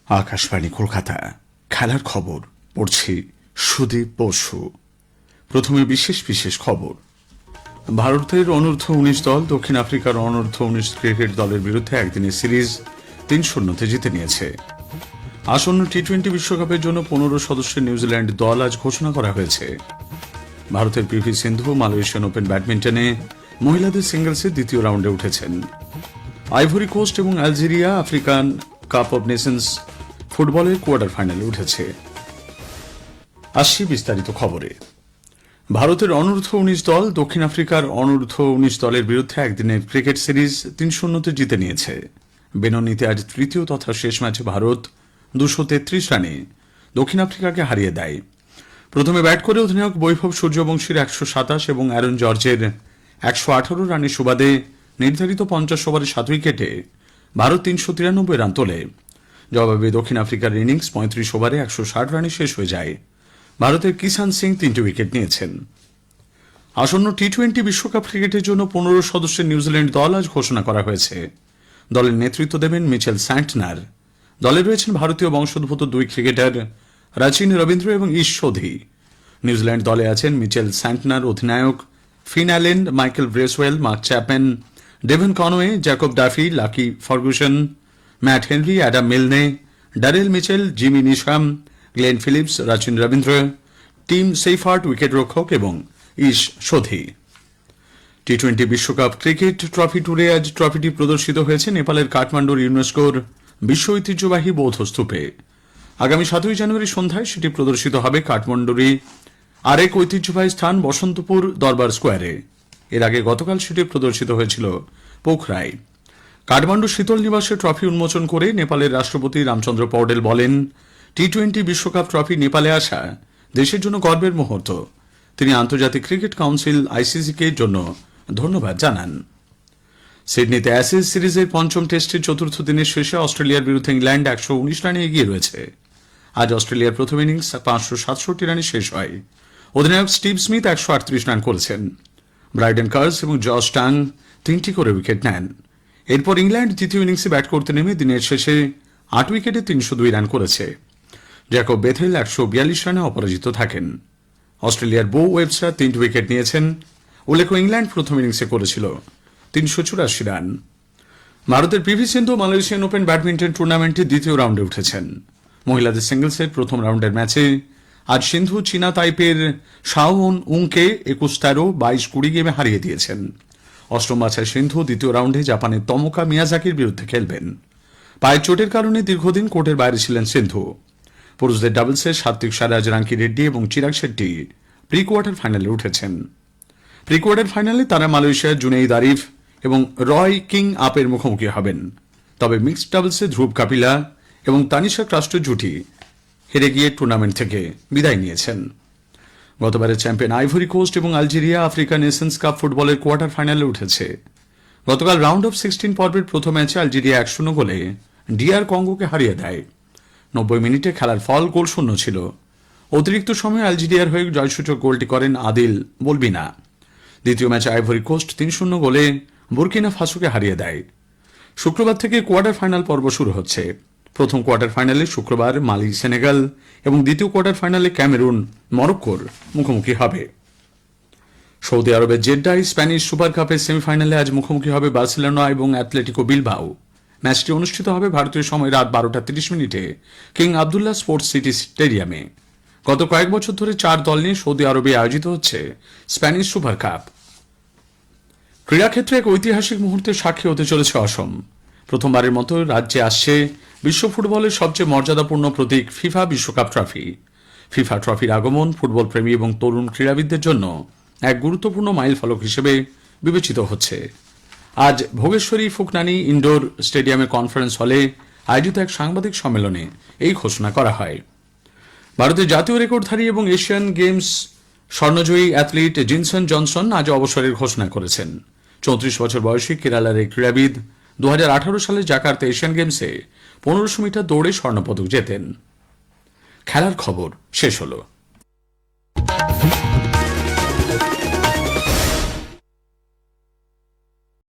আকাশবাণী কলকাতা খেলার খবর পড়ছি সুদীপ বসু। প্রথমে বিশেষ বিশেষ খবর। ভারতের অনূর্ধ্ব ১৯ দল দক্ষিণ আফ্রিকার অনূর্ধ্ব ১৯ ক্রিকেট দলের বিরুদ্ধে একদিনের সিরিজ ৩-০ জিতে নিয়েছে। আসন্ন টি-20 বিশ্বকাপের জন্য ১৫ সদস্যের নিউজিল্যান্ড দল আজ ঘোষণা করা হয়েছে। ভারতের পিভি সিন্ধু মালয়েশিয়ান ওপেন ব্যাডমিন্টনে মহিলাদের সিঙ্গলসে দ্বিতীয় রাউন্ডে উঠেছেন। আইভরি কোস্ট এবং Algeria African cup of Nations ফুটবলের কোয়ার্টার ফাইনালে উঠেছে। আসছি বিস্তারিত খবরে। ভারতের অনূর্ধ্ব ১৯ দল দক্ষিণ আফ্রিকার অনূর্ধ্ব ১৯ দলের বিরুদ্ধে একদিনের ক্রিকেট সিরিজ ৩-০ জিতে নিয়েছে। বেননিতে আজ তৃতীয় তথা শেষ ম্যাচে ভারত ২৩৩ রানে দক্ষিণ আফ্রিকাকে হারিয়ে দেয়। প্রথমে ব্যাট করে অধিনায়ক বৈভব সূর্যবংশীর ১২৭ এবং অ্যারন জর্জের ১১৮ রানের সুবাদে নির্ধারিত ৫০ ওভারে ৭ উইকেটে ভারত ৩৯৩ রান তোলে। জবাবে দক্ষিণ আফ্রিকার ইনিংস ৩৫ ওভারে ১৬০ রানে শেষ হয়ে যায়। ভারতের কিষান সিং ৩টি উইকেট নিয়েছেন। আসন্ন টি-20 বিশ্বকাপ ক্রিকেটের জন্য ১৫ সদস্যের নিউজিল্যান্ড দল আজ ঘোষণা করা হয়েছে। দলের নেতৃত্ব দেবেন মিচেল স্যান্টনার। দলে রয়েছেন ভারতীয় বংশোদ্ভূত ২ ক্রিকেটার রাচিন রবীন্দ্র এবং ঈশ সোধি। নিউজিল্যান্ড দলে আছেন মিচেল স্যান্টনার, অধিনায়ক Finn Allen, Michael Bracewell, Mark Chapman, Devon Conway, Jacob Duffy, Lockie Ferguson, Matt Henry, Adam Milne, Daryl Mitchell, Jimmy Neesham, Glenn Phillips, Rachin Ravindra, Tim Seifert উইকেটরক্ষক এবং ঈশ সোধি। টি-20 বিশ্বকাপ ক্রিকেট ট্রফি ট্যুরে আজ ট্রফিটি প্রদর্শিত হয়েছে নেপালের কাঠমান্ডুর ইউনেস্কোর বিশ্ব ঐতিহ্যবাহী বৌদ্ধ স্তূপে। আগামী ৭ই জানুয়ারি সন্ধ্যায় সেটি প্রদর্শিত হবে কাঠমান্ডুরই আরেক ঐতিহ্যবাহী স্থান বসন্তপুর দরবার স্কোয়ারে। এর আগে গতকাল সেটি প্রদর্শিত হয়েছিল পোখরায়। কাঠমান্ডু শীতল নিবাসে ট্রফি উন্মোচন করে নেপালের রাষ্ট্রপতি রামচন্দ্র পৌডেল বলেন, টি-20 বিশ্বকাপ ট্রফি নেপালে আসা দেশের জন্য গর্বের মুহূর্ত। তিনি আন্তর্জাতিক ক্রিকেট কাউন্সিল আইসিসিকে জন্য ধন্যবাদ জানান। সিডনিতে অ্যাশেজ সিরিজের পঞ্চম টেস্টের চতুর্থ দিনের শেষে অস্ট্রেলিয়ার বিরুদ্ধে ইংল্যান্ড ১১৯ রানে এগিয়ে রয়েছে। আজ অস্ট্রেলিয়ার প্রথম ইনিংস ৫৬৭ রানে শেষ হয়। অধিনায়ক স্টিভ স্মিথ ১৩৮ রান করেছেন। ব্রাইডেন কার্স এবং জস টাং ৩টি করে উইকেট নেন। এরপর ইংল্যান্ড দ্বিতীয় ইনিংসে ব্যাট করতে নেমে দিনের শেষে ৮ উইকেটে ৩০২ রান করেছে। জ্যাকব বেথেল ১৪২ রানে অপরাজিত থাকেন। অস্ট্রেলিয়ার বো ওয়েবস্টার ৩টি উইকেট নিয়েছেন। উল্লেখ্য, ইংল্যান্ড প্রথম ইনিংসে করেছিল ৩৮৪ রান। ভারতের পিভি সিন্ধু মালয়েশিয়ান ওপেন ব্যাডমিন্টন টুর্নামেন্টে দ্বিতীয় রাউন্ডে উঠেছেন। মহিলাদের সিঙ্গলসের প্রথম রাউন্ডের ম্যাচে আজ সিন্ধু চীনা তাইপের শাওন উংকে ২১-১৩, ২২-২০ গেমে হারিয়ে দিয়েছেন। অষ্টম বাছাই সিন্ধু দ্বিতীয় রাউন্ডে জাপানের তমোকা মিয়াজাকির বিরুদ্ধে খেলবেন। পায়ের চোটের কারণে দীর্ঘদিন কোর্টের বাইরে ছিলেন সিন্ধু। পুরুষদের ডাবলসে সাত্বিক সাইরাজ, রাঙ্কি রেড্ডি এবং চিরাগ শেট্টি প্রি কোয়ার্টার ফাইনালে উঠেছেন। প্রি কোয়ার্টার ফাইনালে তারা মালয়েশিয়ার জুনেইদ আরিফ এবং রয় কিং আপের মুখোমুখি হবেন। তবে মিক্সড ডাবলসে ধ্রুব কাপিলা এবং তানিশা ক্রাস্টের জুটি হেরে গিয়ে টুর্নামেন্ট থেকে বিদায় নিয়েছেন। গতবারের চ্যাম্পিয়ন আইভরি কোস্ট এবং আলজেরিয়া আফ্রিকা নেশনস কাপ ফুটবলের কোয়ার্টার ফাইনালে উঠেছে। গতকাল রাউন্ড অফ 16 পর্বের প্রথম ম্যাচে আলজেরিয়া ১-০ গোলে ডিআর কঙ্গোকে হারিয়ে দেয়। ৯০ মিনিটে খেলার ফল গোলশূন্য ছিল। অতিরিক্ত সময়ে আলজেরিয়ার হয়ে জয়সূচক গোলটি করেন আদিল বলবিনা। দ্বিতীয় ম্যাচে আইভরি কোস্ট ৩-০ গোলে বুর্কিনা ফাসোকে হারিয়ে দেয়। শুক্রবার থেকে কোয়ার্টার ফাইনাল পর্ব শুরু হচ্ছে। প্রথম কোয়ার্টার ফাইনালে শুক্রবার মালি সেনেগাল এবং দ্বিতীয় কোয়ার্টার ফাইনালে ক্যামেরুন মরক্কোর মুখোমুখি হবে। সৌদি আরবের জেড্ডায় স্প্যানিশ সুপার কাপের সেমিফাইনালে আজ মুখোমুখি হবে বার্সেলোনা এবং অ্যাথলেটিকো বিলবাও। ম্যাচটি অনুষ্ঠিত হবে ভারতীয় সময় রাত ১২:৩০ কিং আবদুল্লাহ স্পোর্টস সিটি স্টেডিয়ামে। গত কয়েক বছর ধরে ৪ দল নিয়ে সৌদি আরবে আয়োজিত হচ্ছে স্প্যানিশ সুপার কাপ। ক্রীড়াক্ষেত্রে এক ঐতিহাসিক মুহূর্তের সাক্ষী হতে চলেছে অসম। প্রথমবারের মতো রাজ্যে আসছে বিশ্ব ফুটবলের সবচেয়ে মর্যাদাপূর্ণ প্রতীক ফিফা বিশ্বকাপ ট্রফি। ফিফা ট্রফির আগমন ফুটবল প্রেমী এবং তরুণ ক্রীড়াবিদদের জন্য এক গুরুত্বপূর্ণ মাইল ফলক হিসেবে বিবেচিত হচ্ছে। আজ ভোগেশ্বরী ফুকনানি ইনডোর স্টেডিয়ামে কনফারেন্স হলে আয়োজিত এক সাংবাদিক সম্মেলনে এই ঘোষণা করা হয়। ভারতের জাতীয় রেকর্ডধারী এবং Asian games স্বর্ণজয়ী athlete ginseng Johnson আজ অবসরের ঘোষণা করেছেন। ৩৪ বছর বয়সী কেরালার এই ক্রীড়াবিদ ২০১৮ সালে জাকার্তা এশিয়ান গেমসে ১৫০০ মিটার দৌড়ে স্বর্ণপদক জেতেন। খেলার খবর শেষ হলো।